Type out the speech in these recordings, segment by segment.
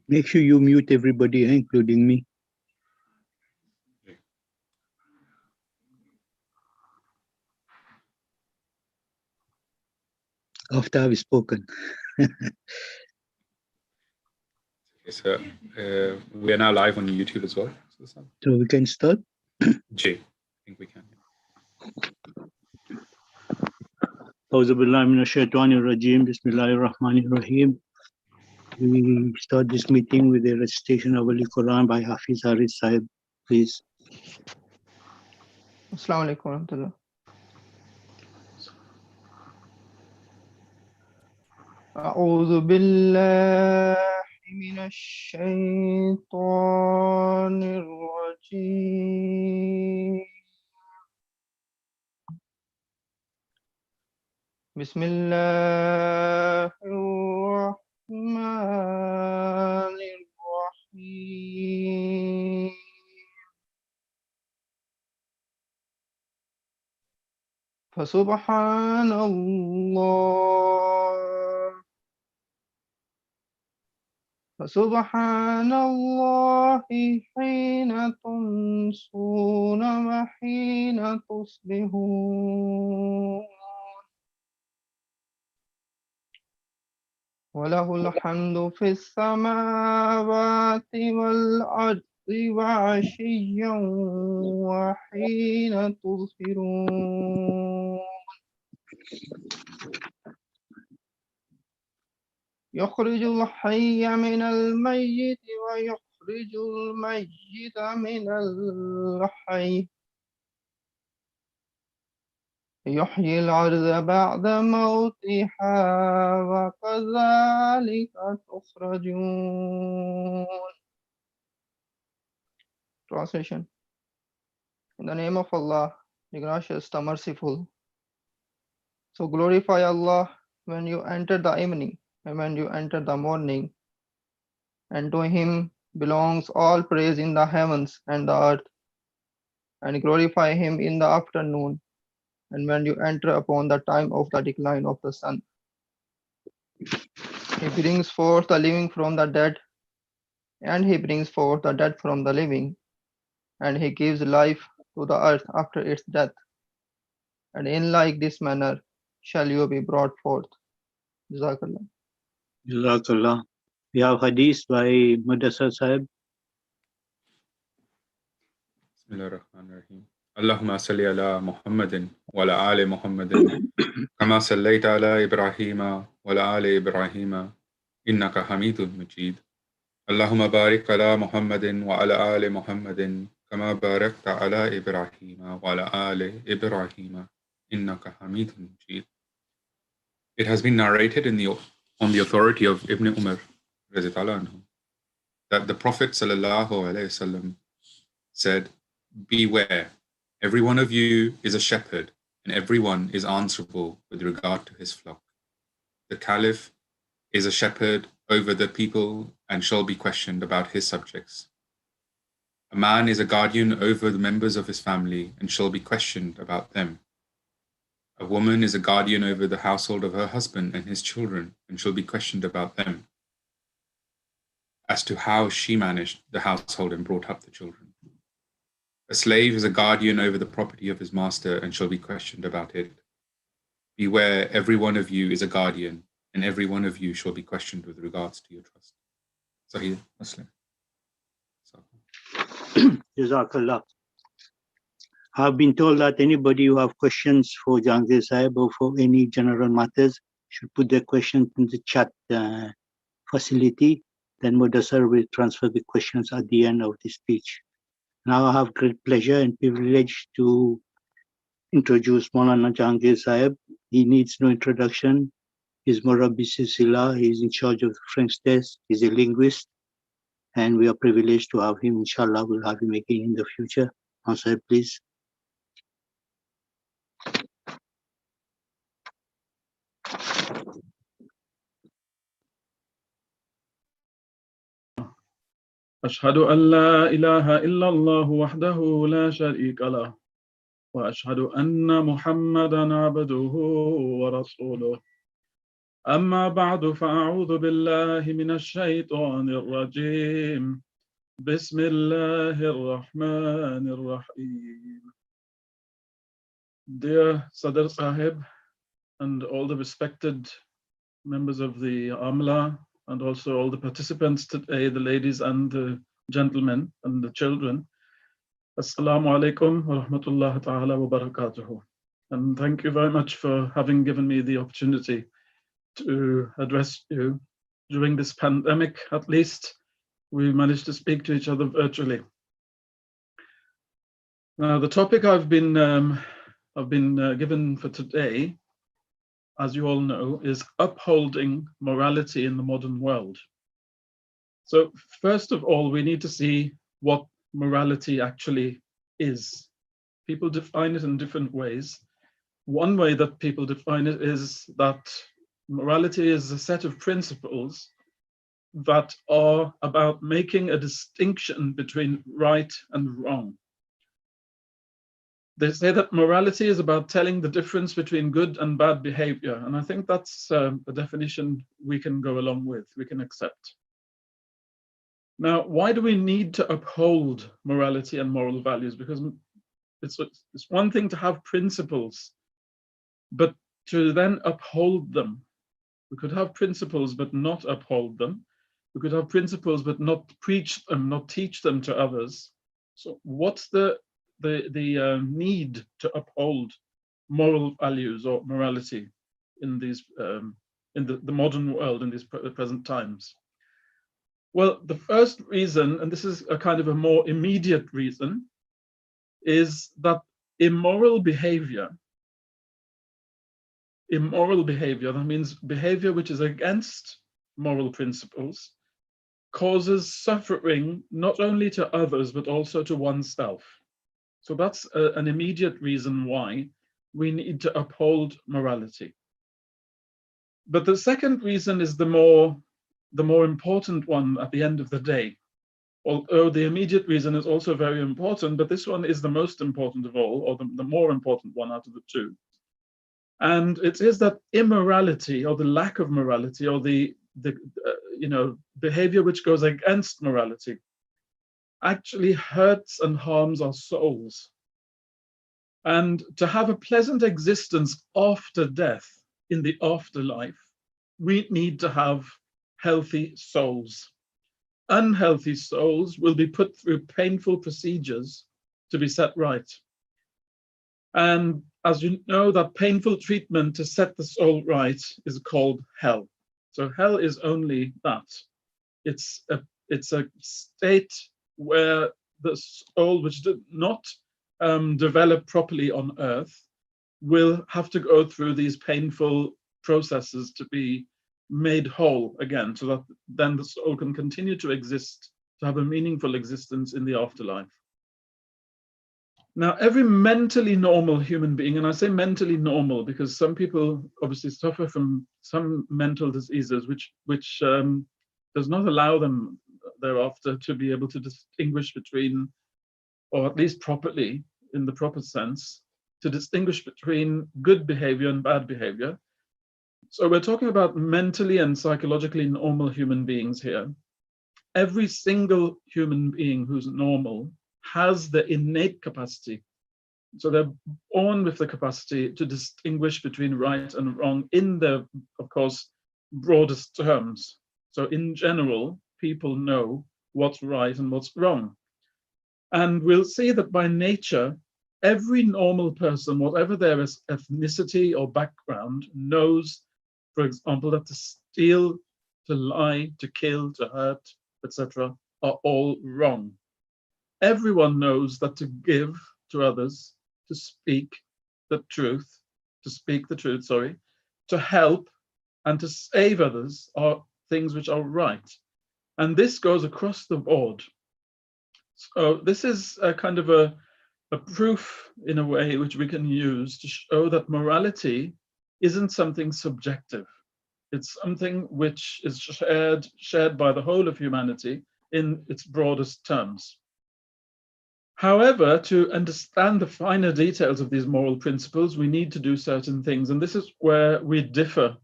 Make sure you mute everybody, including me. After I've spoken. Okay, so we are now live on YouTube as well. So we can start? J, I think we can. Auzubillahiminash-shaytanir-rajim. Bismillahir-Rahmanir-Rahim. We start this meeting with a recitation of Holy Quran by Hafiz Haris Sahib. Please. Assalamu alaikum warahmatullah. أعوذ بالله من الشيطان الرجيم. بسم الله الرحمن الرحيم. فسبحان الله حين تمسون وحين تصبحون وله الحمد في السماوات والأرض وعشيا وحين تظهرون يخرج الحي من الميت ويخرج الميت من الحي يحيي الأرض بعد موتها وكذلك تخرجون. Translation. In the name of Allah, the gracious, the merciful. So glorify Allah when you enter the evening and when you enter the morning, and to Him belongs all praise in the heavens and the earth, and glorify Him in the afternoon and when you enter upon the time of the decline of the sun. He brings forth the living from the dead, and He brings forth the dead from the living, and He gives life to the earth after its death, and in like this manner shall you be brought forth. Jazakallah. Jazakallah. We have hadith by Mudassar Sahib. Bismillahirrahmanirrahim. Allahumma salli ala Muhammadin wa ala ali Muhammadin kama sallaita ala Ibrahima wa ala ali Ibrahima innaka Hamidun Majid. Allahumma barik ala Muhammadin wa ala ali Muhammadin kama barakta ala Ibrahima wa ala ali Ibrahima innaka Hamidun Majid. It has been narrated on the authority of Ibn Umar that the Prophet ﷺ said, "Beware, every one of you is a shepherd, and everyone is answerable with regard to his flock. The Caliph is a shepherd over the people and shall be questioned about his subjects. A man is a guardian over the members of his family and shall be questioned about them. A woman is a guardian over the household of her husband and his children and shall be questioned about them, as to how she managed the household and brought up the children. A slave is a guardian over the property of his master and shall be questioned about it. Beware, every one of you is a guardian, and every one of you shall be questioned with regards to your trust." Sahih Muslim. Jazakallah. I've been told that anybody who have questions for Jangir Sahib or for any general matters should put their questions in the chat facility. Then Mudassar will transfer the questions at the end of the speech. Now I have great pleasure and privilege to introduce Maulana Jangir Sahib. He needs no introduction. He's Murabbi Silsila. He's in charge of the French desk. He's a linguist. And we are privileged to have him. Inshallah, we'll have him again in the future. Sahib, please. أشهد أن لا إله إلا الله وحده لا شريك له وأشهد أن محمدا عبده ورسوله أما بعد فأعوذ بالله من الشيطان الرجيم بسم الله الرحمن الرحيم. Dear Sadr Sahib and all the respected members of the Amla and also all the participants today, the ladies and the gentlemen and the children, Assalamu alaikum wa rahmatullahi ta'ala wa barakatuhu. And thank you very much for having given me the opportunity to address you. During this pandemic, at least, we managed to speak to each other virtually. Now, the topic I've been given for today, as you all know, is upholding morality in the modern world. So first of all, we need to see what morality actually is. People define it in different ways. One way that people define it is that morality is a set of principles that are about making a distinction between right and wrong. They say that morality is about telling the difference between good and bad behavior. And I think that's a definition we can go along with, we can accept. Now, why do we need to uphold morality and moral values? Because it's one thing to have principles, but to then uphold them. We could have principles but not uphold them. We could have principles but not preach them, not teach them to others. So what's the need to uphold moral values or morality in these in the modern world in these present times? Well, the first reason, and this is a kind of a more immediate reason, is that immoral behavior, that means behavior which is against moral principles, causes suffering not only to others but also to oneself. So that's an immediate reason why we need to uphold morality. But the second reason is the more important one at the end of the day. Although the immediate reason is also very important, but this one is the most important of all, or the more important one out of the two. And it is that immorality, or the lack of morality, or the behavior which goes against morality, actually hurts and harms our souls. And to have a pleasant existence after death, in the afterlife, we need to have healthy souls. Unhealthy souls will be put through painful procedures to be set right. And as you know, that painful treatment to set the soul right is called hell. So hell is only that. It's a state where the soul which did not develop properly on earth will have to go through these painful processes to be made whole again, so that then the soul can continue to exist, to have a meaningful existence in the afterlife. Now, every mentally normal human being, and I say mentally normal because some people obviously suffer from some mental diseases which does not allow them thereafter to be able to distinguish between, or at least properly, in the proper sense, to distinguish between good behavior and bad behavior. So we're talking about mentally and psychologically normal human beings here. Every single human being who's normal has the innate capacity. So they're born with the capacity to distinguish between right and wrong in the, of course, broadest terms. So in general, people know what's right and what's wrong. And we'll see that by nature, every normal person, whatever their ethnicity or background, knows, for example, that to steal, to lie, to kill, to hurt, etc., are all wrong. Everyone knows that to give to others, to speak the truth, to help and to save others are things which are right. And this goes across the board. So this is a kind of a proof, in a way, which we can use to show that morality isn't something subjective. It's something which is shared by the whole of humanity in its broadest terms. However, to understand the finer details of these moral principles, we need to do certain things. And this is where we differ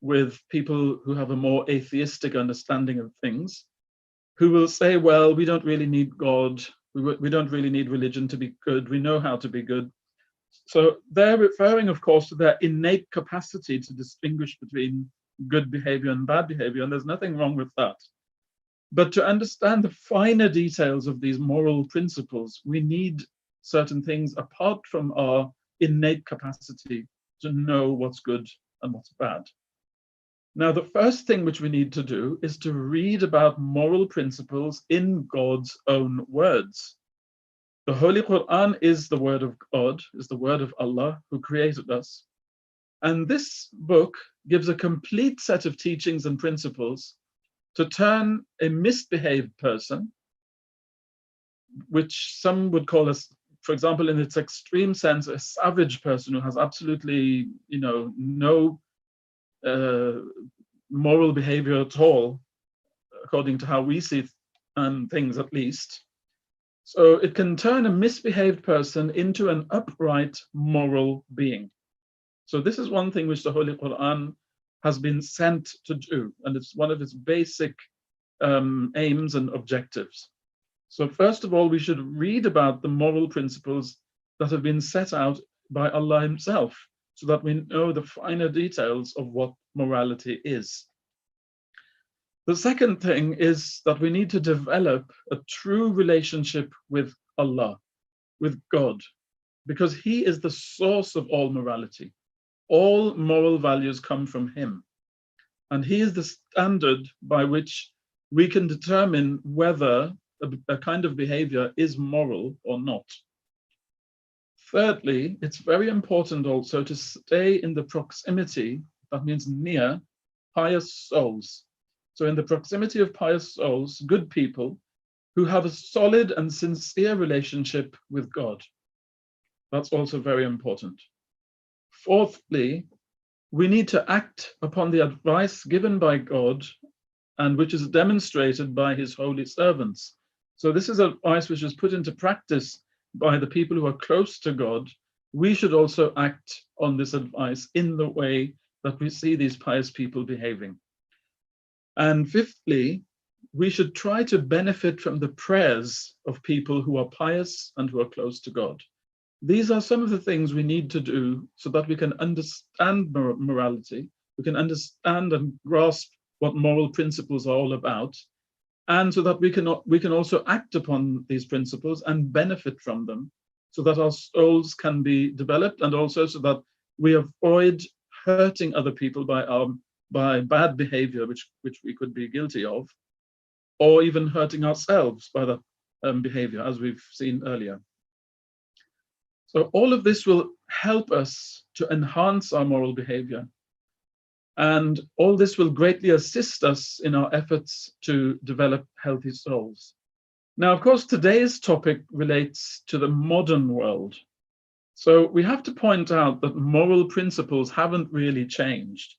with people who have a more atheistic understanding of things, who will say, well, we don't really need God. We don't really need religion to be good. We know how to be good. So they're referring, of course, to their innate capacity to distinguish between good behavior and bad behavior. And there's nothing wrong with that. But to understand the finer details of these moral principles, we need certain things apart from our innate capacity to know what's good and what's bad. Now, the first thing which we need to do is to read about moral principles in God's own words. The Holy Quran is the word of God, is the word of Allah who created us. And this book gives a complete set of teachings and principles to turn a misbehaved person, which some would call us, for example, in its extreme sense, a savage person who has absolutely, no moral behavior at all, according to how we see things at least. So it can turn a misbehaved person into an upright moral being. So this is one thing which the Holy Quran has been sent to do, and it's one of its basic aims and objectives. So first of all, we should read about the moral principles that have been set out by Allah himself, so that we know the finer details of what morality is. The second thing is that we need to develop a true relationship with Allah, with God, because He is the source of all morality. All moral values come from Him, and He is the standard by which we can determine whether a kind of behavior is moral or not. Thirdly, it's very important also to stay in the proximity, that means near, pious souls. So in the proximity of pious souls, good people who have a solid and sincere relationship with God. That's also very important. Fourthly, we need to act upon the advice given by God and which is demonstrated by his holy servants. So this is advice which is put into practice by the people who are close to God. We should also act on this advice in the way that we see these pious people behaving. And fifthly, we should try to benefit from the prayers of people who are pious and who are close to God. These are some of the things we need to do so that we can understand morality, we can understand and grasp what moral principles are all about, and so that we can also act upon these principles and benefit from them, so that our souls can be developed, and also so that we avoid hurting other people by bad behavior which we could be guilty of, or even hurting ourselves by that behavior, as we've seen earlier. So all of this will help us to enhance our moral behavior. And all this will greatly assist us in our efforts to develop healthy souls. Now, of course, today's topic relates to the modern world. So we have to point out that moral principles haven't really changed,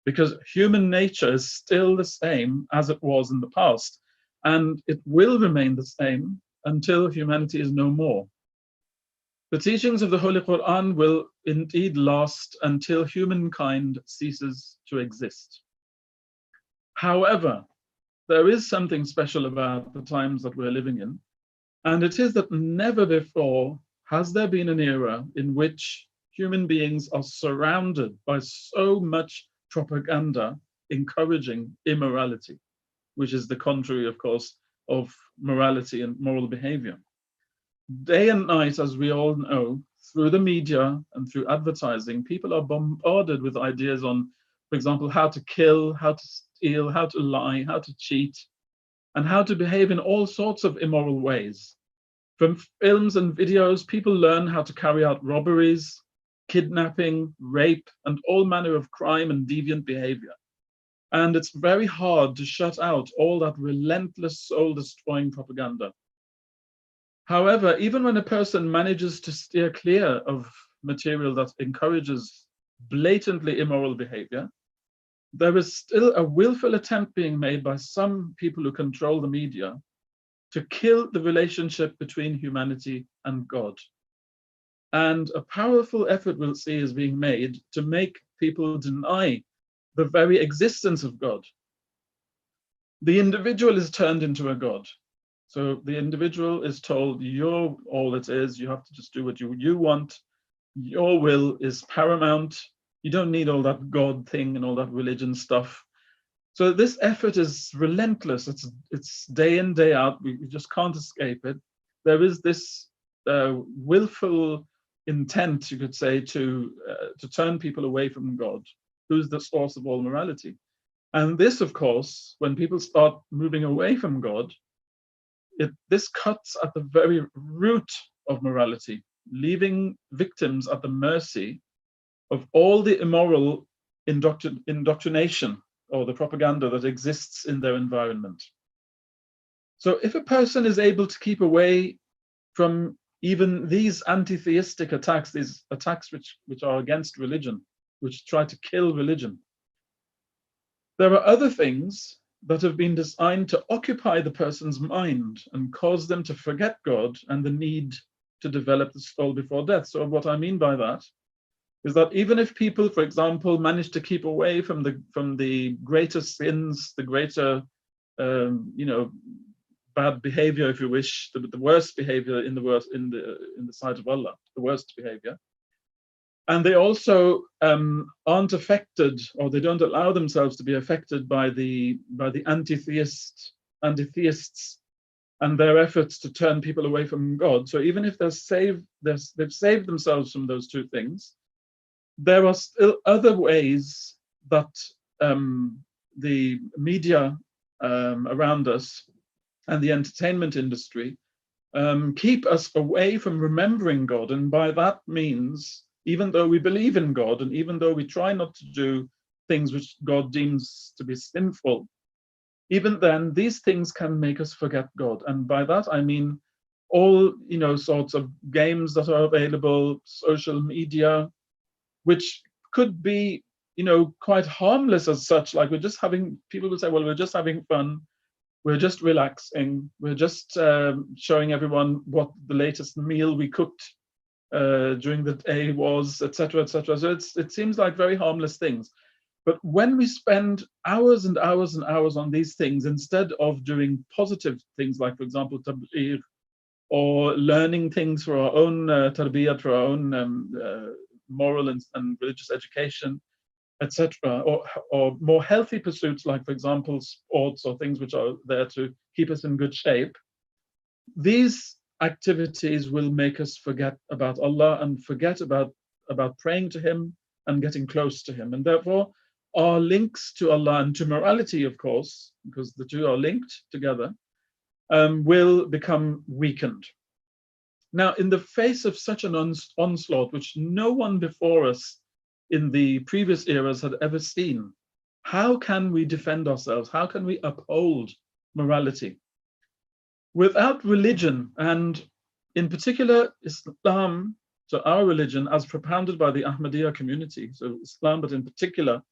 because human nature is still the same as it was in the past, and it will remain the same until humanity is no more. The teachings of the Holy Quran will indeed last until humankind ceases to exist. However, there is something special about the times that we're living in, and it is that never before has there been an era in which human beings are surrounded by so much propaganda encouraging immorality, which is the contrary, of course, of morality and moral behavior. Day and night, as we all know, through the media and through advertising, people are bombarded with ideas on, for example, how to kill, how to steal, how to lie, how to cheat, and how to behave in all sorts of immoral ways. From films and videos, people learn how to carry out robberies, kidnapping, rape, and all manner of crime and deviant behavior. And it's very hard to shut out all that relentless, soul-destroying propaganda. However, even when a person manages to steer clear of material that encourages blatantly immoral behavior, there is still a willful attempt being made by some people who control the media to kill the relationship between humanity and God. And a powerful effort, we'll see, is being made to make people deny the very existence of God. The individual is turned into a God. So the individual is told, you're all it is, you have to just do what you want, your will is paramount, you don't need all that God thing and all that religion stuff. So this effort is relentless, it's day in, day out, we just can't escape it. There is this willful intent, you could say, to turn people away from God, who's the source of all morality. And this, of course, when people start moving away from God, this cuts at the very root of morality, leaving victims at the mercy of all the immoral indoctrination or the propaganda that exists in their environment. So if a person is able to keep away from even these anti-theistic attacks, these attacks which are against religion, which try to kill religion, there are other things that have been designed to occupy the person's mind and cause them to forget God and the need to develop the soul before death. So what I mean by that is that even if people, for example, manage to keep away from the greater sins, the greater, bad behavior, if you wish, the worst behavior in the sight of Allah, the worst behavior, and they also aren't affected, or they don't allow themselves to be affected by the anti-theists and their efforts to turn people away from God. So even if they've saved themselves from those two things, there are still other ways that the media around us and the entertainment industry keep us away from remembering God. And by that means, even though we believe in God, and even though we try not to do things which God deems to be sinful, even then, these things can make us forget God. And by that, I mean all, sorts of games that are available, social media, which could be, quite harmless as such. Like people will say, well, we're just having fun. We're just relaxing. We're just showing everyone what the latest meal we cooked during the day was, etc., etc. So it seems like very harmless things. But when we spend hours and hours and hours on these things, instead of doing positive things, like, for example, tabligh, or learning things for our own tarbiyat, for our own moral and religious education, etc., or more healthy pursuits, like, for example, sports or things which are there to keep us in good shape, these activities will make us forget about Allah and forget about praying to Him and getting close to Him. And therefore, our links to Allah and to morality, of course, because the two are linked together, will become weakened. Now, in the face of such an onslaught, which no one before us in the previous eras had ever seen, how can we defend ourselves? How can we uphold morality? Without religion, and in particular Islam, so our religion as propounded by the Ahmadiyya community, so Islam, but in particular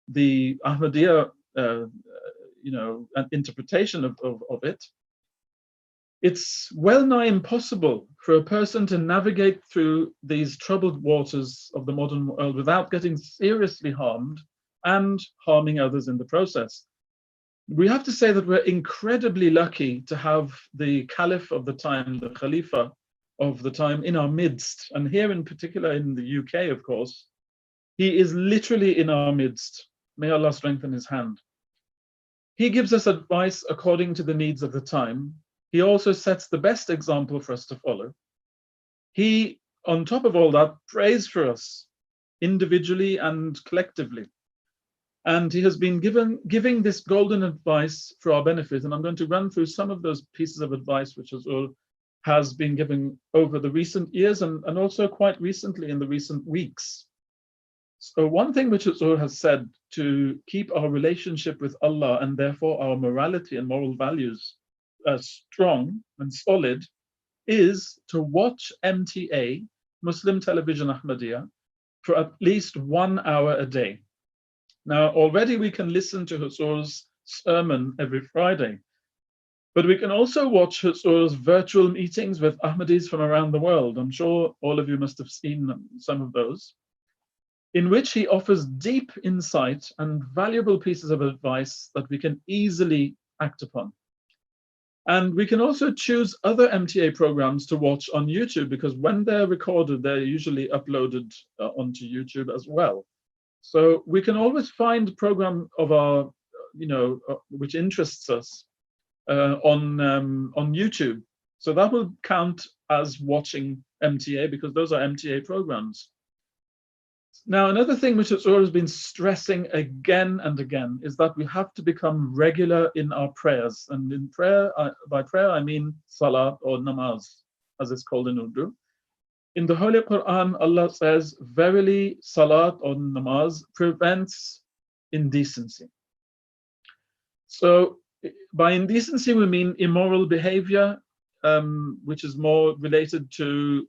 the Ahmadiyya, an interpretation of it, it's well nigh impossible for a person to navigate through these troubled waters of the modern world without getting seriously harmed and harming others in the process. We have to say that we're incredibly lucky to have the Caliph of the time, the Khalifa of the time, in our midst. And here in particular in the UK, of course, he is literally in our midst. May Allah strengthen his hand. He gives us advice according to the needs of the time. He also sets the best example for us to follow. He, on top of all that, prays for us individually and collectively. And he has been giving this golden advice for our benefit. And I'm going to run through some of those pieces of advice which has been given over the recent years and also quite recently in the recent weeks. So one thing which Azur has said to keep our relationship with Allah and therefore our morality and moral values strong and solid is to watch MTA, Muslim Television Ahmadiyya, for at least 1 hour a day. Now, already we can listen to Husur's sermon every Friday, But we can also watch Huzzur's virtual meetings with Ahmadis from around the world. I'm sure all of you must have seen some of those, in which he offers deep insight and valuable pieces of advice that we can easily act upon. And we can also choose other MTA programs to watch on YouTube, because when they're recorded, they're usually uploaded onto YouTube as well. So we can always find a program of our, which interests us on YouTube. So that will count as watching MTA, because those are MTA programs. Now, another thing which has always been stressing again and again is that we have to become regular in our prayers. And in prayer, by prayer, I mean salat or namaz, as it's called in Urdu. In the Holy Quran, Allah says, verily, salat or namaz prevents indecency. So by indecency, we mean immoral behavior, which is more related to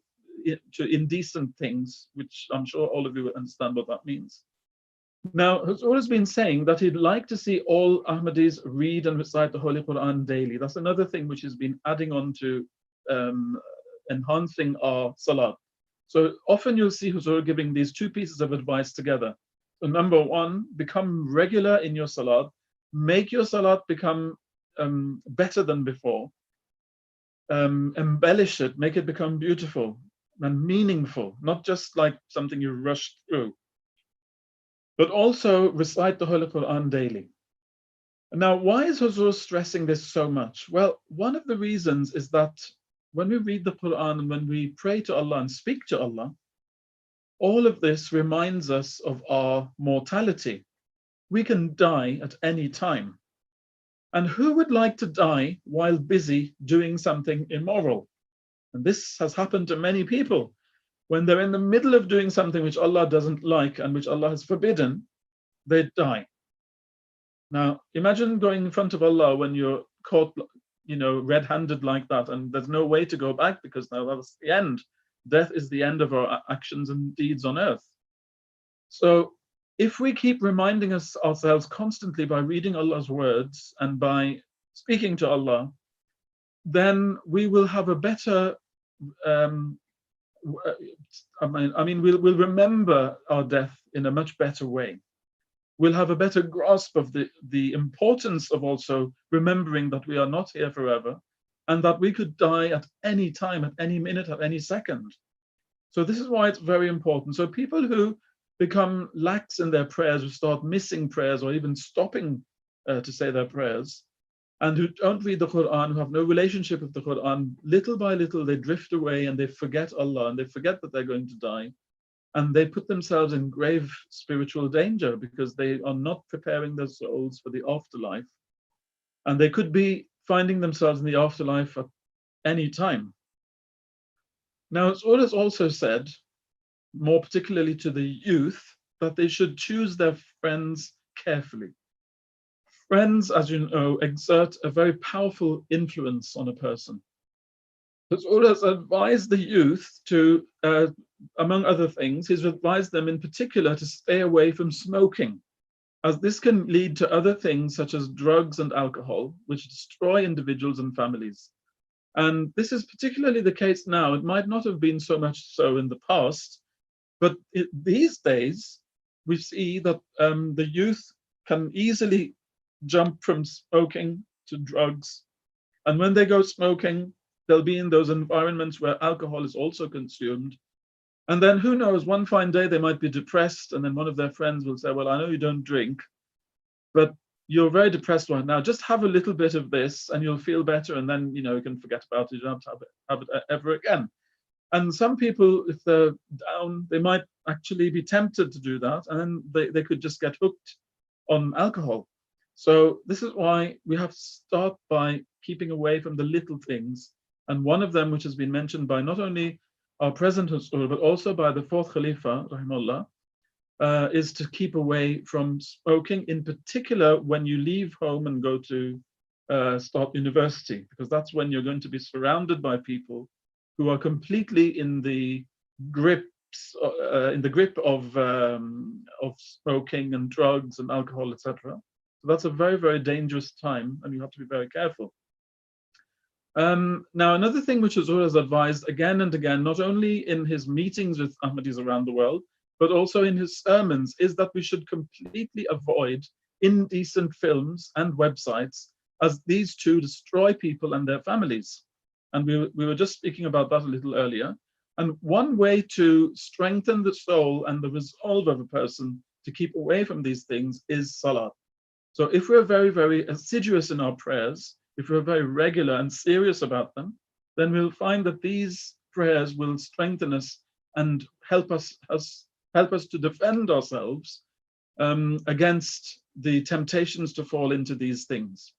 indecent things, which I'm sure all of you will understand what that means. Now, has always been saying that he'd like to see all Ahmadis read and recite the Holy Quran daily. That's another thing which has been adding on to enhancing our salat. So often you'll see Huzur giving these two pieces of advice together. So number one, become regular in your salat. Make your salat become better than before. Embellish it, make it become beautiful and meaningful, not just like something you rushed through. But also recite the Holy Quran daily. Now, why is Huzur stressing this so much? Well, one of the reasons is that when we read the Quran and when we pray to Allah and speak to Allah, all of this reminds us of our mortality. We can die at any time. And who would like to die while busy doing something immoral? And this has happened to many people. When they're in the middle of doing something which Allah doesn't like and which Allah has forbidden, they die. Now, imagine going in front of Allah when you're caught, red-handed like that, and there's no way to go back, because now that's the end. Death is the end of our actions and deeds on earth. So if we keep reminding ourselves constantly by reading Allah's words and by speaking to Allah, then we will have a better, we'll remember our death in a much better way. We'll have a better grasp of the importance of also remembering that we are not here forever and that we could die at any time, at any minute, at any second. So this is why it's very important. So people who become lax in their prayers, who start missing prayers or even stopping to say their prayers, and who don't read the Quran, who have no relationship with the Quran, little by little they drift away and they forget Allah and they forget that they're going to die. And they put themselves in grave spiritual danger because they are not preparing their souls for the afterlife. And they could be finding themselves in the afterlife at any time. Now, it's also said, more particularly to the youth, that they should choose their friends carefully. Friends, as you know, exert a very powerful influence on a person. It's always advised the youth to, among other things, he's advised them in particular to stay away from smoking, as this can lead to other things such as drugs and alcohol, which destroy individuals and families. And this is particularly the case now. It might not have been so much so in the past, but these days we see that the youth can easily jump from smoking to drugs. And when they go smoking, they'll be in those environments where alcohol is also consumed. And then who knows, one fine day they might be depressed, and then one of their friends will say, well, I know you don't drink, but you're very depressed right now. Just have a little bit of this and you'll feel better, and then you can forget about it. You don't have to have it ever again. And some people, if they're down, they might actually be tempted to do that, and then they could just get hooked on alcohol. So this is why we have to start by keeping away from the little things. And one of them, which has been mentioned by not only our present Huzur, but also by the fourth Khalifa, rahimahullah, is to keep away from smoking, in particular when you leave home and go to start university, because that's when you're going to be surrounded by people who are completely in the grip of smoking and drugs and alcohol, etc. So that's a very, very dangerous time, and you have to be very careful. Now, another thing which Huzur has advised again and again, not only in his meetings with Ahmadis around the world, but also in his sermons, is that we should completely avoid indecent films and websites, as these two destroy people and their families. And we were just speaking about that a little earlier. And one way to strengthen the soul and the resolve of a person to keep away from these things is salat. So if we're very, very assiduous in our prayers, if we're very regular and serious about them, then we'll find that these prayers will strengthen us and help us to defend ourselves against the temptations to fall into these things.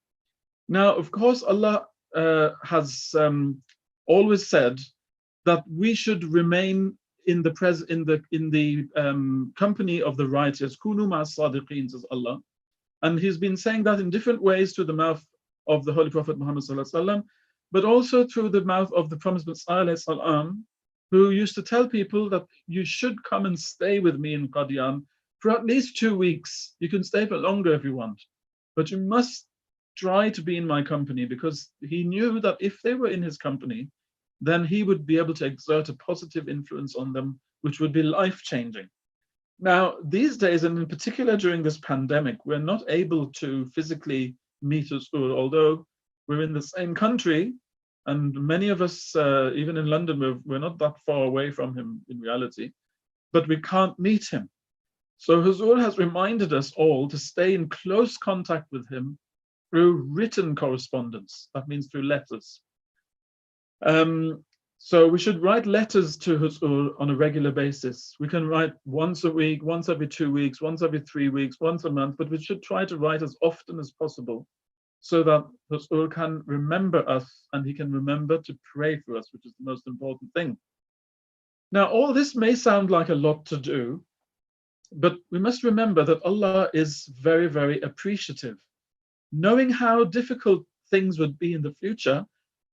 Now, of course, Allah has always said that we should remain in the company of the righteous. Kunu ma'as sadiqeen, says Allah. And he's been saying that in different ways through the mouth of the Holy Prophet Muhammad sallallahu alaihi wasallam, but also through the mouth of the Promised Messiah salam, who used to tell people that you should come and stay with me in Qadian for at least 2 weeks. You can stay for longer if you want, but you must try to be in my company, because he knew that if they were in his company, then he would be able to exert a positive influence on them, which would be life-changing. Now, these days, and in particular during this pandemic, we're not able to physically meet Huzur, although we're in the same country, and many of us, even in London, we're not that far away from him in reality, but we can't meet him. So Huzur has reminded us all to stay in close contact with him through written correspondence. That means through letters. So we should write letters to Huzur on a regular basis. We can write once a week, once every 2 weeks, once every 3 weeks, once a month, but we should try to write as often as possible so that Huzur can remember us and he can remember to pray for us, which is the most important thing. Now, all this may sound like a lot to do, but we must remember that Allah is very, very appreciative. Knowing how difficult things would be in the future,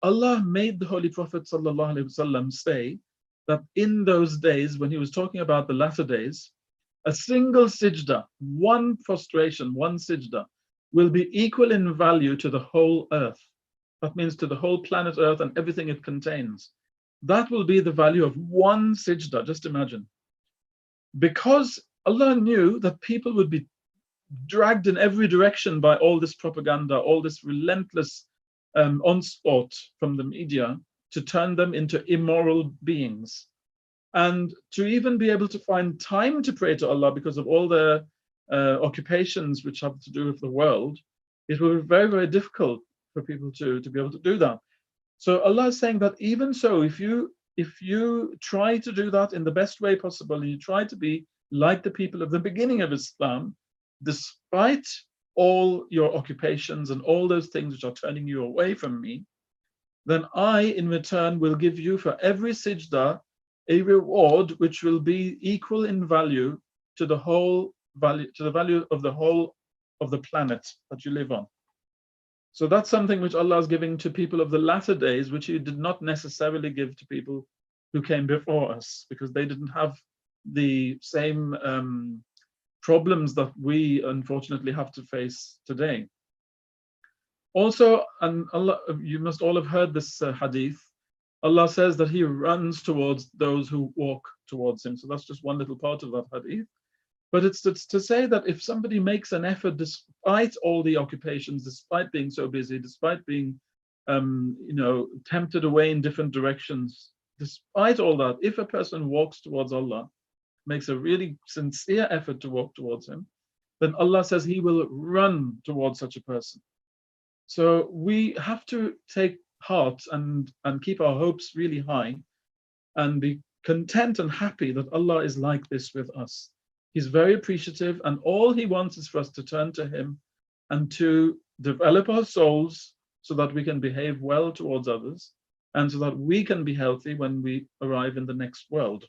Allah made the Holy Prophet ﷺ say that in those days, when he was talking about the latter days, a single sijda, one prostration, one sijda, will be equal in value to the whole earth. That means to the whole planet Earth and everything it contains. That will be the value of one sijda, just imagine. Because Allah knew that people would be dragged in every direction by all this propaganda, all this relentless onslaught from the media to turn them into immoral beings. And to even be able to find time to pray to Allah because of all their occupations which have to do with the world, it will be very, very difficult for people to be able to do that. So Allah is saying that even so, if you try to do that in the best way possible, and you try to be like the people of the beginning of Islam, despite all your occupations and all those things which are turning you away from me, then I, in return, will give you for every sijda a reward which will be equal in value to the whole value, to the value of the whole of the planet that you live on. So that's something which Allah is giving to people of the latter days, which He did not necessarily give to people who came before us, because they didn't have the same problems that we unfortunately have to face today. Also, and Allah, you must all have heard this hadith, Allah says that He runs towards those who walk towards Him. So that's just one little part of that hadith. But it's to say that if somebody makes an effort despite all the occupations, despite being so busy, despite being tempted away in different directions, despite all that, if a person walks towards Allah, makes a really sincere effort to walk towards Him, then Allah says He will run towards such a person. So we have to take heart and keep our hopes really high and be content and happy that Allah is like this with us. He's very appreciative, and all He wants is for us to turn to Him and to develop our souls so that we can behave well towards others and so that we can be healthy when we arrive in the next world.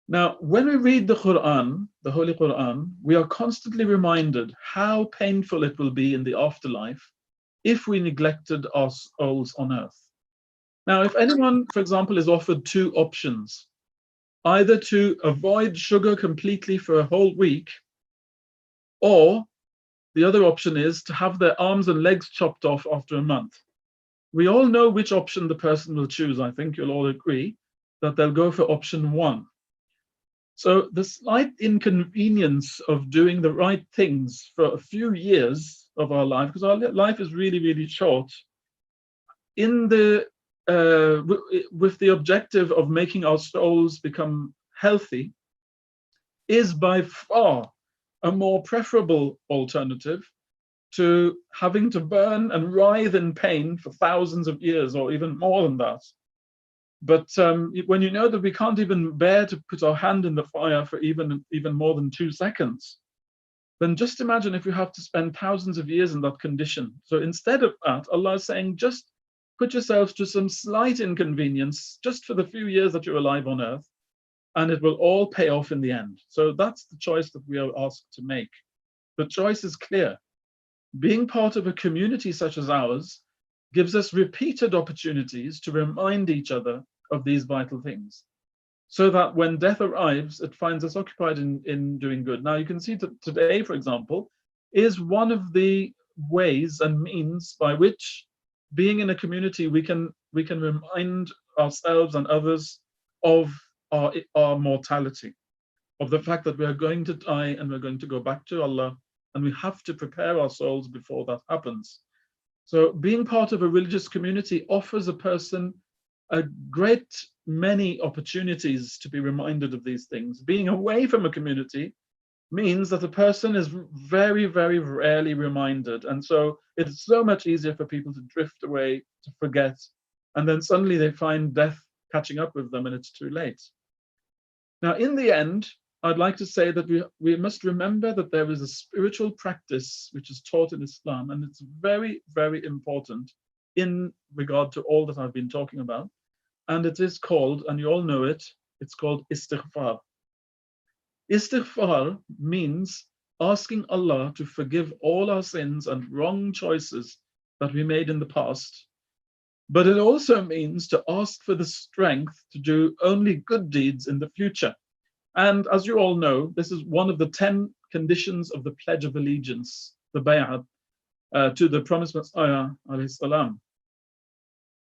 Now, when we read the Quran, the Holy Quran, we are constantly reminded how painful it will be in the afterlife if we neglected our souls on earth. Now, if anyone, for example, is offered 2 options, either to avoid sugar completely for a whole week, or the other option is to have their arms and legs chopped off after a month. we all know which option the person will choose. I think you'll all agree that they'll go for option 1. So the slight inconvenience of doing the right things for a few years of our life, because our life is really, really short, in the with the objective of making our souls become healthy, is by far a more preferable alternative to having to burn and writhe in pain for thousands of years, or even more than that. But when you know that we can't even bear to put our hand in the fire for even more than 2 seconds, then just imagine if you have to spend thousands of years in that condition. So instead of that, Allah is saying, just put yourselves to some slight inconvenience just for the few years that you're alive on earth, and it will all pay off in the end. So that's the choice that we are asked to make. The choice is clear. Being part of a community such as ours gives us repeated opportunities to remind each other of these vital things, so that when death arrives, it finds us occupied in doing good. Now, you can see that today, for example, is one of the ways and means by which, being in a community, we can remind ourselves and others of our mortality, of the fact that we are going to die and we're going to go back to Allah, and we have to prepare our souls before that happens. So being part of a religious community offers a person a great many opportunities to be reminded of these things. Being away from a community means that a person is very, very rarely reminded. And so it's so much easier for people to drift away, to forget, and then suddenly they find death catching up with them and it's too late. Now, in the end, I'd like to say that we must remember that there is a spiritual practice which is taught in Islam, and it's very, very important in regard to all that I've been talking about. And it is called, and you all know it, it's called istighfar. Istighfar means asking Allah to forgive all our sins and wrong choices that we made in the past. But it also means to ask for the strength to do only good deeds in the future. And as you all know, this is one of the 10 conditions of the Pledge of Allegiance, the bay'ah, to the promised Messiah, alayhi salam.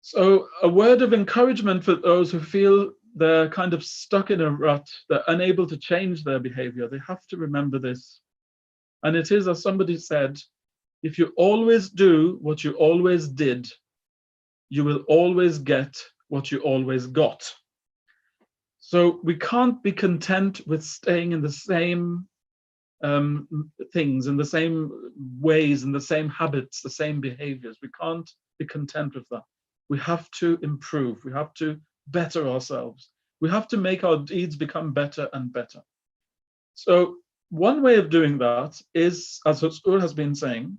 So a word of encouragement for those who feel they're kind of stuck in a rut, they're unable to change their behavior. They have to remember this. And it is, as somebody said, if you always do what you always did, you will always get what you always got. So we can't be content with staying in the same things, in the same ways, in the same habits, the same behaviors. We can't be content with that. We have to improve. We have to better ourselves. We have to make our deeds become better and better. So one way of doing that is, as Husur has been saying,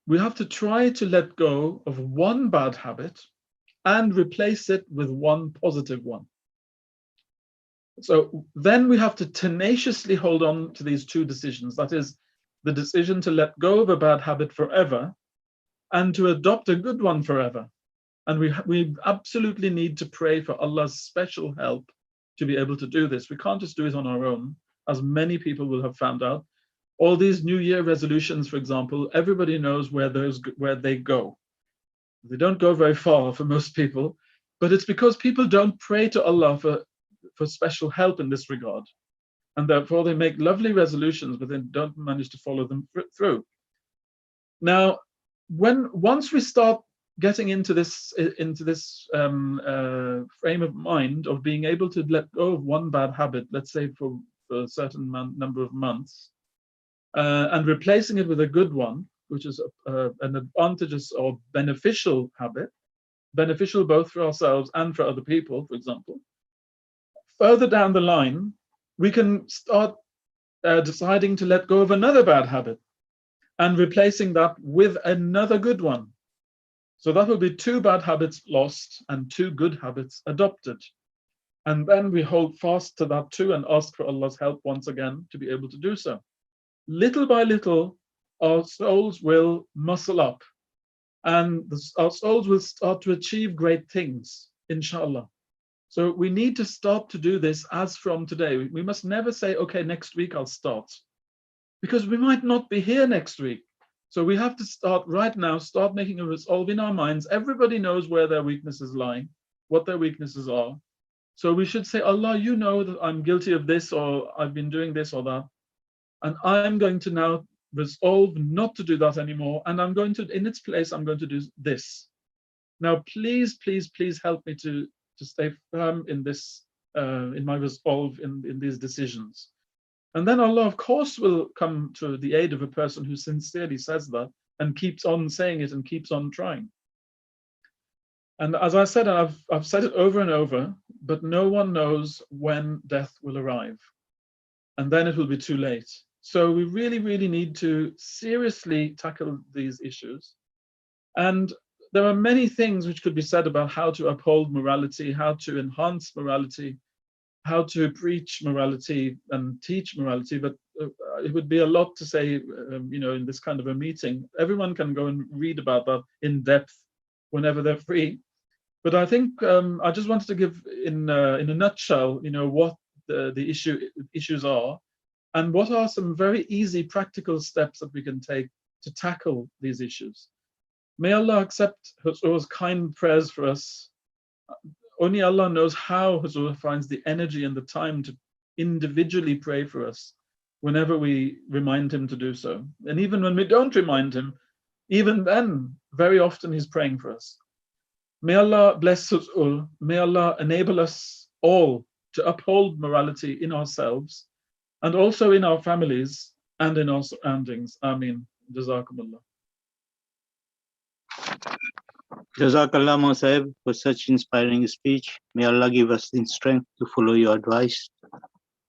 we have to try to let go of one bad habit and replace it with one positive one. So then we have to tenaciously hold on to these two decisions. That is, the decision to let go of a bad habit forever and to adopt a good one forever. And we absolutely need to pray for Allah's special help to be able to do this. We can't just do it on our own, as many people will have found out. All these New Year resolutions, for example, everybody knows where they go. They don't go very far for most people, but it's because people don't pray to Allah for special help in this regard. And therefore they make lovely resolutions, but then don't manage to follow them through. Now, once we start getting into this frame of mind of being able to let go of one bad habit, let's say for a certain number of months, and replacing it with a good one, which is an advantageous or beneficial habit, beneficial both for ourselves and for other people, for example, further down the line, we can start deciding to let go of another bad habit and replacing that with another good one. So that will be 2 bad habits lost and 2 good habits adopted. And then we hold fast to that too and ask for Allah's help once again to be able to do so. Little by little, our souls will muscle up and our souls will start to achieve great things, inshallah. So we need to start to do this as from today. We must never say, okay, next week I'll start, because we might not be here next week. So we have to start right now, start making a resolve in our minds. Everybody knows where their weaknesses lie, what their weaknesses are. So we should say, Allah, you know that I'm guilty of this, or I've been doing this or that. And I'm going to now resolve not to do that anymore. And I'm going to, in its place, I'm going to do this. Now, please, please, please help me to stay firm in this, in my resolve in these decisions. And then Allah, of course, will come to the aid of a person who sincerely says that and keeps on saying it and keeps on trying. And as I said, I've said it over and over, but no one knows when death will arrive. And then it will be too late. So we really, really need to seriously tackle these issues. And there are many things which could be said about how to uphold morality, how to enhance morality, how to preach morality and teach morality, but it would be a lot to say, in this kind of a meeting. Everyone can go and read about that in depth whenever they're free. But I think I just wanted to give, in a nutshell, what the issues are, and what are some very easy practical steps that we can take to tackle these issues. May Allah accept Huzur's kind prayers for us. Only Allah knows how Huzur finds the energy and the time to individually pray for us whenever we remind him to do so. And even when we don't remind him, even then, very often he's praying for us. May Allah bless Huzur. May Allah enable us all to uphold morality in ourselves and also in our families and in our surroundings. Ameen. Jazakumullah. Jazakallah, Sahib, for such inspiring speech. May Allah give us the strength to follow your advice.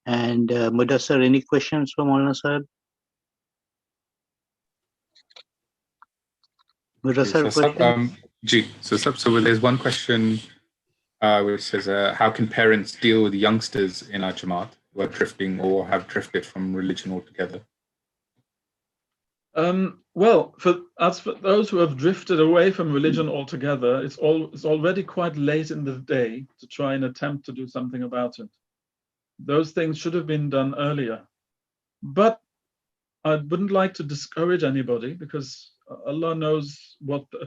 And Mudassar, any questions from Maulana Sahib? Mudassar, question? So there's one question which says, how can parents deal with youngsters in our Jamaat who are drifting or have drifted from religion altogether? Well, as for those who have drifted away from religion altogether, it's already quite late in the day to try and attempt to do something about it. Those things should have been done earlier. But I wouldn't like to discourage anybody, because Allah knows where a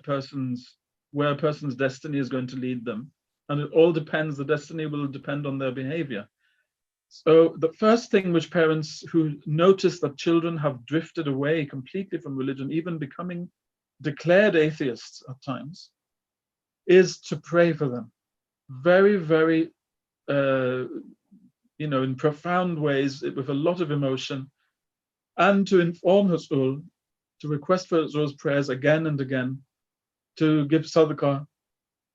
person's destiny is going to lead them. And it all depends, the destiny will depend on their behavior. So the first thing which parents who notice that children have drifted away completely from religion, even becoming declared atheists at times, is to pray for them. Very, very, in profound ways, with a lot of emotion, and to inform Huzur, to request for Huzur's prayers again and again, to give sadaqah,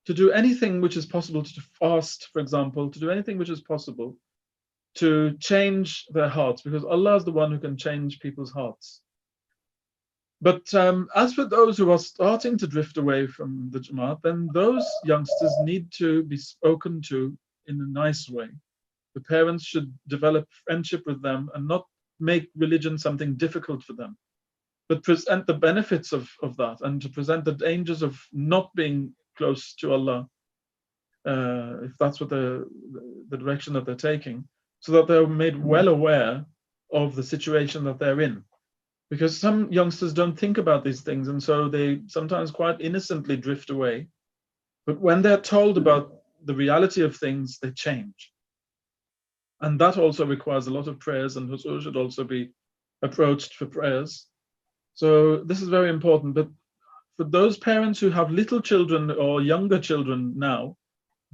to do anything which is possible, to fast, for example, to do anything which is possible to change their hearts, because Allah is the one who can change people's hearts. But as for those who are starting to drift away from the Jamaat, then those youngsters need to be spoken to in a nice way. The parents should develop friendship with them and not make religion something difficult for them, but present the benefits of that, and to present the dangers of not being close to Allah, if that's what the direction that they're taking, so that they're made well aware of the situation that they're in. Because some youngsters don't think about these things, and so they sometimes quite innocently drift away. But when they're told about the reality of things, they change. And that also requires a lot of prayers, and Huzur should also be approached for prayers. So this is very important. But for those parents who have little children or younger children now,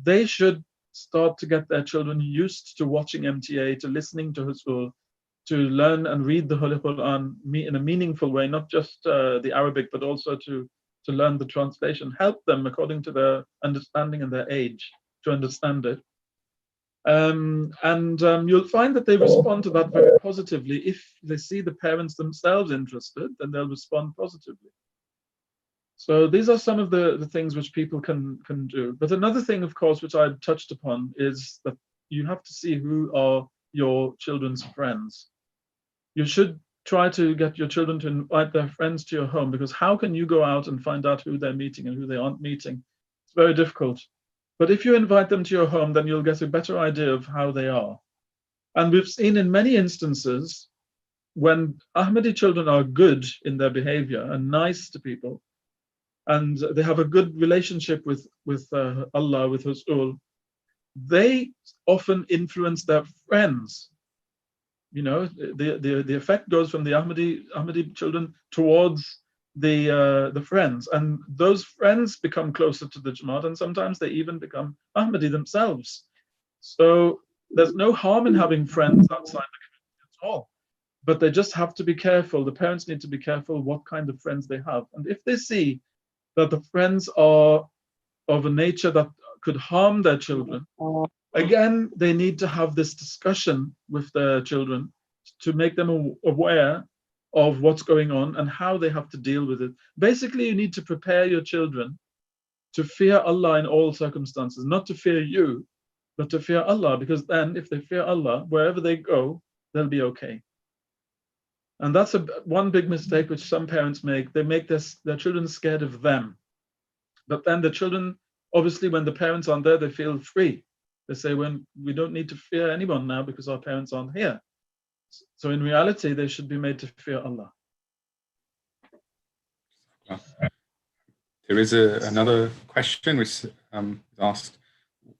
they should start to get their children used to watching MTA, to listening to Huzur, to learn and read the Holy Quran in a meaningful way, not just the Arabic, but also to learn the translation. Help them according to their understanding and their age to understand it. You'll find that they respond to that very positively. If they see the parents themselves interested, then they'll respond positively. So these are some of the things which people can do. But another thing, of course, which I touched upon, is that you have to see who are your children's friends. You should try to get your children to invite their friends to your home, because how can you go out and find out who they're meeting and who they aren't meeting? It's very difficult. But if you invite them to your home, then you'll get a better idea of how they are. And we've seen in many instances when Ahmadi children are good in their behavior and nice to people, and they have a good relationship with Allah, with Rasul, they often influence their friends. You know, the effect goes from the Ahmadi children towards the friends, and those friends become closer to the Jamaat, and sometimes they even become Ahmadi themselves. So there's no harm in having friends outside the community at all, but they just have to be careful. The parents need to be careful what kind of friends they have, and if they see that the friends are of a nature that could harm their children, again, they need to have this discussion with their children to make them aware of what's going on and how they have to deal with it. Basically, you need to prepare your children to fear Allah in all circumstances, not to fear you, but to fear Allah, because then if they fear Allah, wherever they go, they'll be okay. And that's one big mistake which some parents make. They make their children scared of them. But then the children, obviously, when the parents aren't there, they feel free. They say, when we don't need to fear anyone now because our parents aren't here. So in reality, they should be made to fear Allah. There is another question which is asked.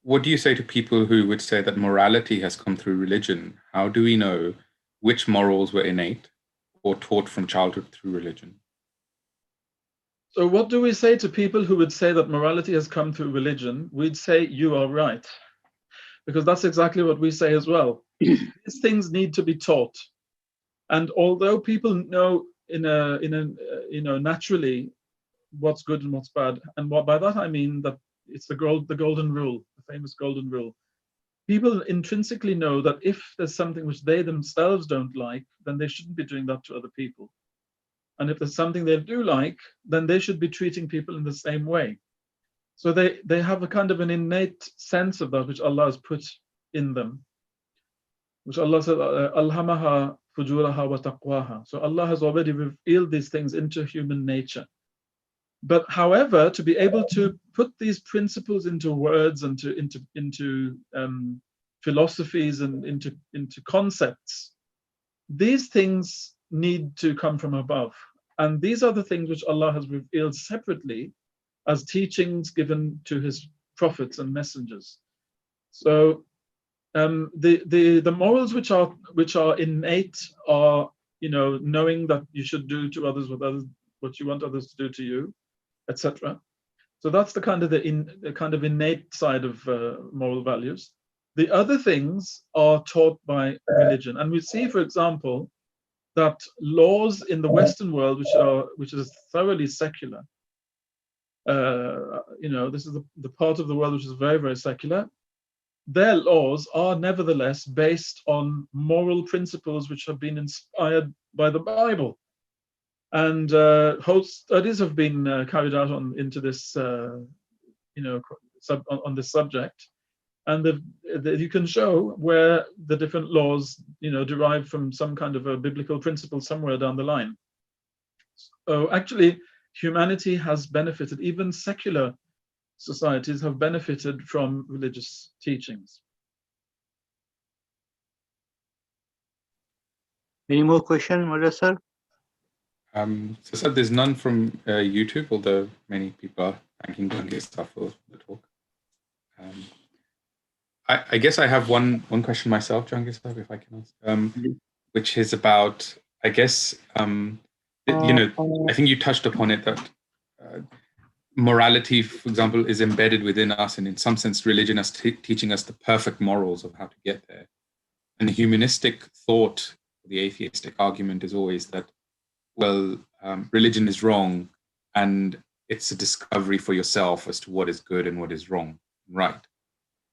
What do you say to people who would say that morality has come through religion? How do we know which morals were innate or taught from childhood through religion? So what do we say to people who would say that morality has come through religion? We'd say, you are right. Because that's exactly what we say as well. These things need to be taught. And although people know naturally what's good and what's bad, and by that I mean that it's the golden rule, the famous golden rule. People intrinsically know that if there's something which they themselves don't like, then they shouldn't be doing that to other people. And if there's something they do like, then they should be treating people in the same way. So they have a kind of an innate sense of that which Allah has put in them, which Allah said, Alhamaha fujuraha wa taqwaha. So Allah has already revealed these things into human nature. But however, to be able to put these principles into words and into philosophies and into concepts, these things need to come from above. And these are the things which Allah has revealed separately as teachings given to his prophets and messengers. So the morals which are innate are, knowing that you should do to others what you want others to do to you, etc. So that's the kind of innate side of moral values. The other things are taught by religion, and we see, for example, that laws in the Western world, which is thoroughly secular, this is the part of the world which is very, very secular. Their laws are nevertheless based on moral principles which have been inspired by the Bible. And whole studies have been carried out into this, on this subject, and you can show where the different laws, derive from some kind of a biblical principle somewhere down the line. So actually, humanity has benefited. Even secular societies have benefited from religious teachings. Any more questions, Madrasar? So sir, there's none from YouTube, although many people are thanking Jahangir for the talk. I guess I have one question myself, Jahangir, if I can ask, which is about, I guess, I think you touched upon it, that morality, for example, is embedded within us, and in some sense, religion is teaching us the perfect morals of how to get there. And the humanistic thought, the atheistic argument is always that, well, religion is wrong, and it's a discovery for yourself as to what is good and what is wrong, right?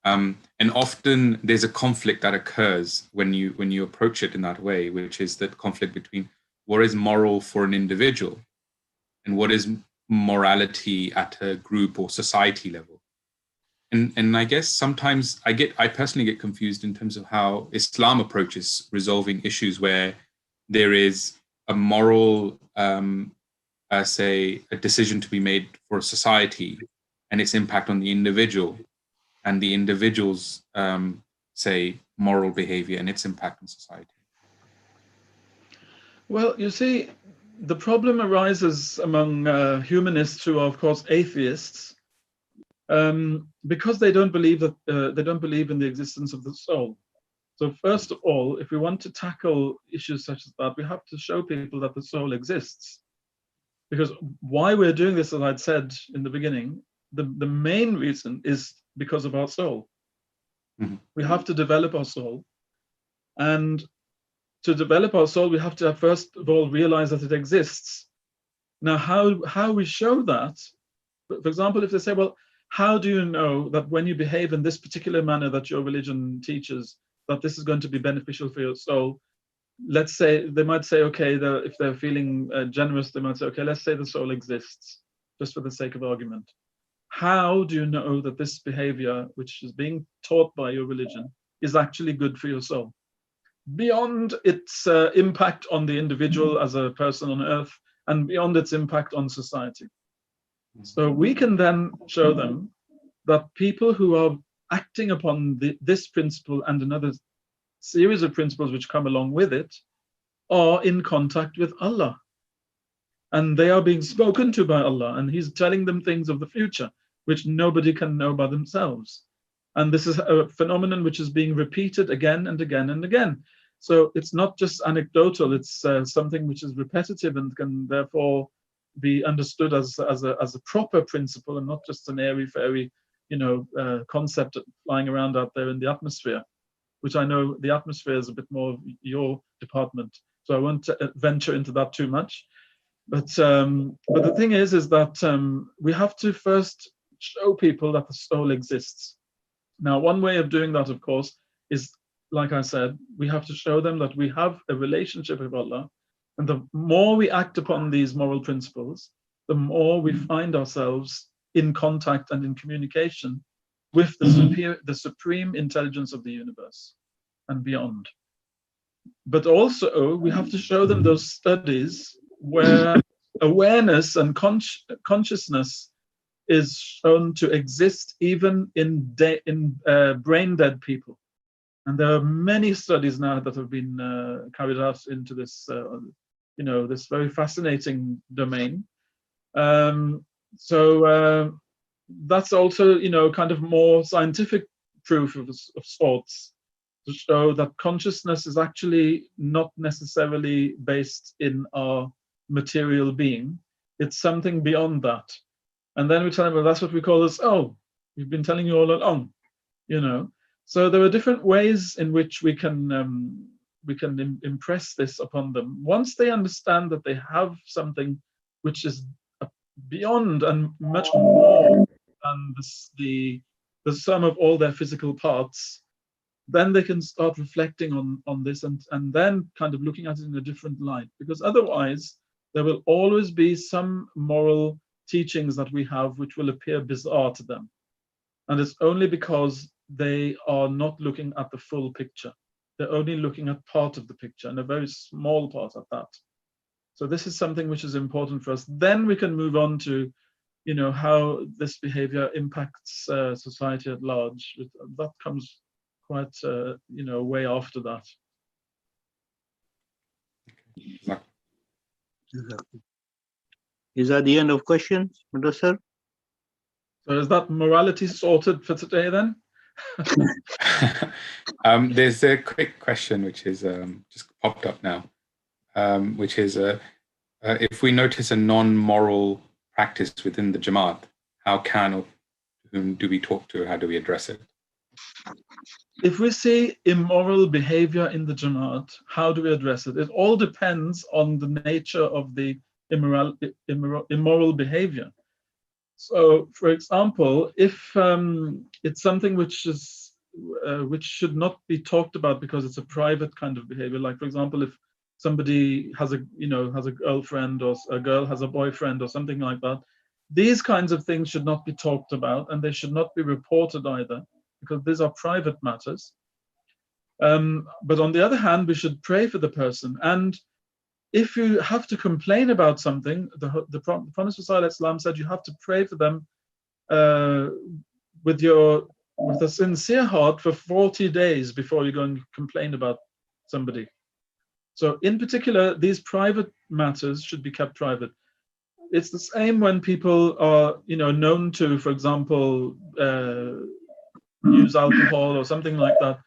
And often there's a conflict that occurs when you approach it in that way, which is that conflict between what is moral for an individual and what is morality at a group or society level. And I guess sometimes I personally get confused in terms of how Islam approaches resolving issues where there is a moral, say, a decision to be made for a society and its impact on the individual, and the individual's, say, moral behavior and its impact on society. Well, you see, the problem arises among humanists who are, of course, atheists, because they don't believe that they don't believe in the existence of the soul. So first of all, if we want to tackle issues such as that, we have to show people that the soul exists. Because why we're doing this, as I'd said in the beginning, the main reason is because of our soul. Mhm. We have to develop our soul. And to develop our soul, we have to first of all realize that it exists. Now, how we show that, for example, if they say, well, how do you know that when you behave in this particular manner that your religion teaches, that this is going to be beneficial for your soul? Let's say, they might say, okay, if they're feeling generous, they might say, okay, let's say the soul exists, just for the sake of argument. How do you know that this behavior, which is being taught by your religion, is actually good for your soul? Beyond its impact on the individual as a person on earth, and beyond its impact on society. So we can then show them that people who are acting upon this principle and another series of principles which come along with it are in contact with Allah. And they are being spoken to by Allah, and He's telling them things of the future which nobody can know by themselves. And this is a phenomenon which is being repeated again and again and again. So it's not just anecdotal, it's something which is repetitive and can therefore be understood as a proper principle and not just an airy-fairy, concept flying around out there in the atmosphere, which I know the atmosphere is a bit more of your department. So I won't venture into that too much. But the thing is that we have to first show people that the soul exists. Now, one way of doing that, of course, is, like I said, we have to show them that we have a relationship with Allah. And the more we act upon these moral principles, the more we find ourselves in contact and in communication with the supreme intelligence of the universe and beyond. But also, we have to show them those studies where awareness and consciousness is shown to exist even in brain dead people. And there are many studies now that have been carried out into this, this very fascinating domain. So that's also, kind of more scientific proof of sorts to show that consciousness is actually not necessarily based in our material being. It's something beyond that. And then we tell them, well, that's what we call this. Oh, we've been telling you all along, So there are different ways in which we can impress this upon them. Once they understand that they have something which is beyond and much more than the sum of all their physical parts, then they can start reflecting on this and then kind of looking at it in a different light. Because otherwise, there will always be some moral teachings that we have which will appear bizarre to them. And it's only because they are not looking at the full picture. They're only looking at part of the picture, and a very small part at that. So this is something which is important for us. Then we can move on to, how this behavior impacts society at large. That comes quite, way after that. Is that the end of questions, Madrasar? So is that morality sorted for today then? There's a quick question which is just popped up now, which is if we notice a non-moral practice within the Jamaat, how can or whom do we talk to? How do we address it? If we see immoral behavior in the Jamaat, how do we address it? It all depends on the nature of the immoral behavior. So, for example, if it's something which should not be talked about because it's a private kind of behavior, like, for example, if somebody has a girlfriend, or a girl has a boyfriend or something like that, these kinds of things should not be talked about, and they should not be reported either, because these are private matters. But on the other hand, we should pray for the person. And if you have to complain about something, the Prophet ﷺ said you have to pray for them with a sincere heart for 40 days before you go and complain about somebody. So in particular, these private matters should be kept private. It's the same when people are, known to, for example, use alcohol or something like that.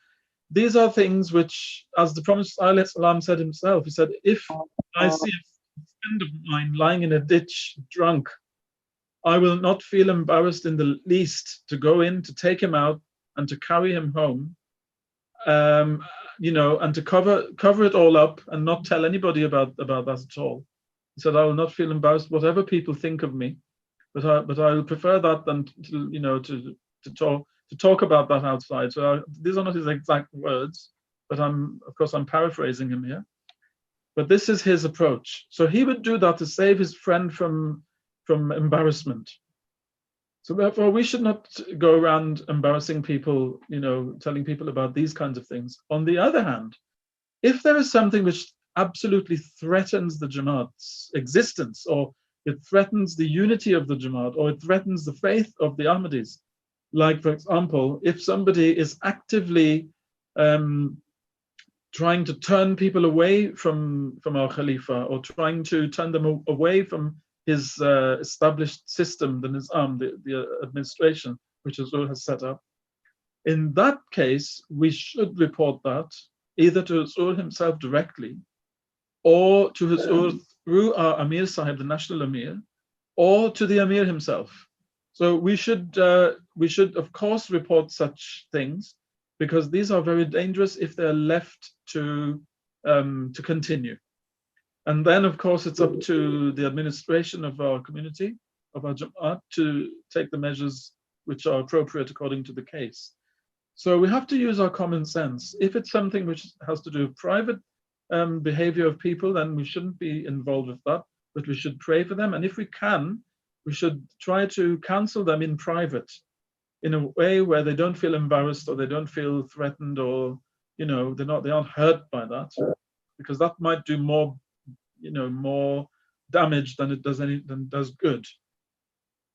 These are things which, as the Prophet ﷺ said himself, he said, if I see a friend of mine lying in a ditch drunk, I will not feel embarrassed in the least to go in, to take him out and to carry him home, and to cover it all up and not tell anybody about that at all. He said, I will not feel embarrassed, whatever people think of me, but I will prefer that than to talk about that outside. So these are not his exact words, but I'm paraphrasing him here. But this is his approach. So he would do that to save his friend from embarrassment. So therefore, we should not go around embarrassing people, telling people about these kinds of things. On the other hand, if there is something which absolutely threatens the Jamaat's existence, or it threatens the unity of the Jamaat, or it threatens the faith of the Ahmadis, like, for example, if somebody is actively trying to turn people away from our Khalifa, or trying to turn them away from his established system, the Nizam, the administration, which Azur has set up. In that case, we should report that either to Azur himself directly, or to Azur through our Amir Sahib, the national Amir, or to the Amir himself. So we should of course report such things, because these are very dangerous if they're left to continue. And then, of course, it's up to the administration of our community, of our Jamaat, to take the measures which are appropriate according to the case. So we have to use our common sense. If it's something which has to do with private behavior of people, then we shouldn't be involved with that, but we should pray for them. And if we can, we should try to counsel them in private, in a way where they don't feel embarrassed, or they don't feel threatened, or they aren't hurt by that, because that might do more damage than it does good.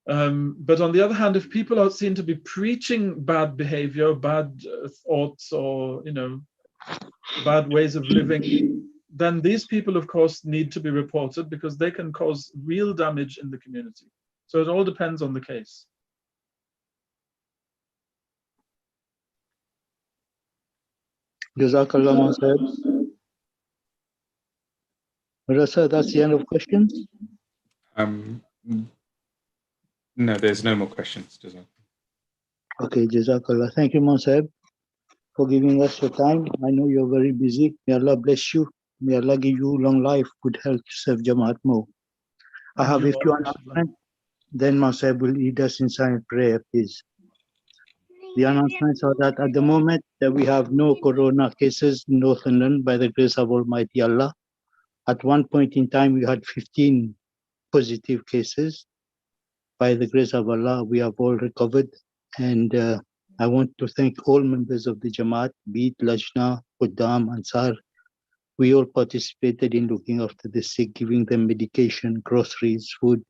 But on the other hand, if people are seen to be preaching bad behavior, bad thoughts, or bad ways of living, then these people, of course, need to be reported, because they can cause real damage in the community. So it all depends on the case. Jazakallah, Mansab. Rasa, that's the end of questions? No, there's no more questions. Okay, Jazakallah. Thank you, Mansab, for giving us your time. I know you're very busy. May Allah bless you. May Allah give you long life, good health to serve Jamaat more. I have a few announcements. Then Mansab will lead us in silent prayer, please. The announcements are that at the moment that we have no corona cases in North London by the grace of Almighty Allah. At one point in time, we had 15 positive cases. By the grace of Allah, we have all recovered. And I want to thank all members of the Jamaat, be it Lajna, Quddam, Ansar. We all participated in looking after the sick, giving them medication, groceries, food.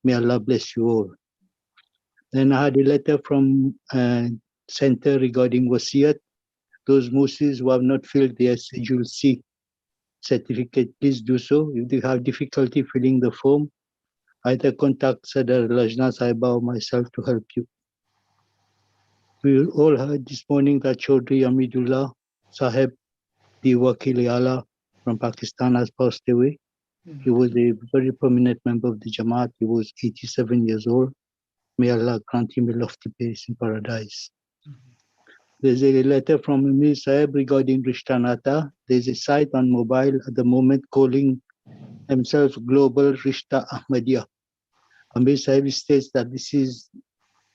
May Allah bless you all. Then I had a letter from Center regarding Wasiyat. Those Muslims who have not filled their Schedule C certificate, please do so. If you have difficulty filling the form, either contact Sadar Lajna Saiba or myself to help you. We all heard this morning that Chaudhry Amidullah Sahib, the Wakil Allah from Pakistan, has passed away. He was a very prominent member of the Jamaat. He was 87 years old. May Allah grant him a lofty place in paradise. There's a letter from Amir Sahib regarding Rishta Nata. There's a site on mobile at the moment calling themselves Global Rishta Ahmadiyya. Amir Sahib states that this is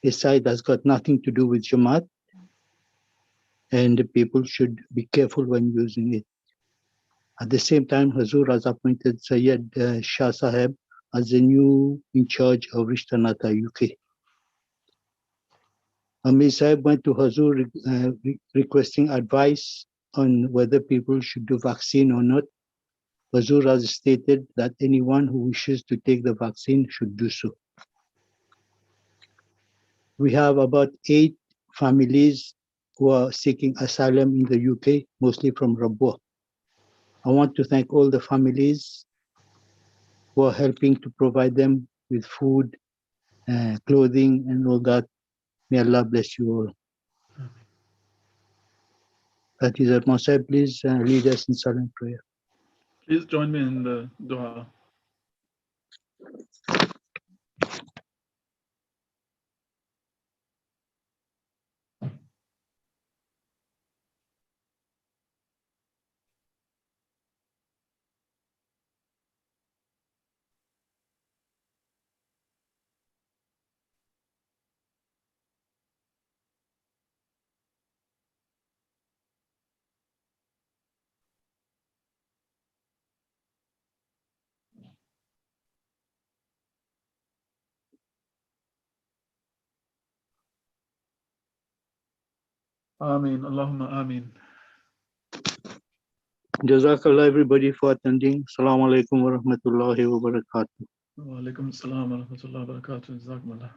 a site that's got nothing to do with Jamaat, and the people should be careful when using it. At the same time, Hazur has appointed Sayyid Shah Sahib as the new in charge of Rishta Nata UK. Amir Sahib went to Hazur requesting advice on whether people should do vaccine or not. Hazur has stated that anyone who wishes to take the vaccine should do so. We have about 8 families who are seeking asylum in the UK, mostly from Rabwa. I want to thank all the families who are helping to provide them with food, clothing, and all that. May Allah bless you all. That is at my side. Please lead us in silent prayer. Please join me in the dua. Ameen. Allahumma ameen. Jazakallah everybody for attending. Assalamu alaikum wa rahmatullahi wa barakatuh. Wa alaikum assalam wa rahmatullahi wa barakatuh. Jazakumullah.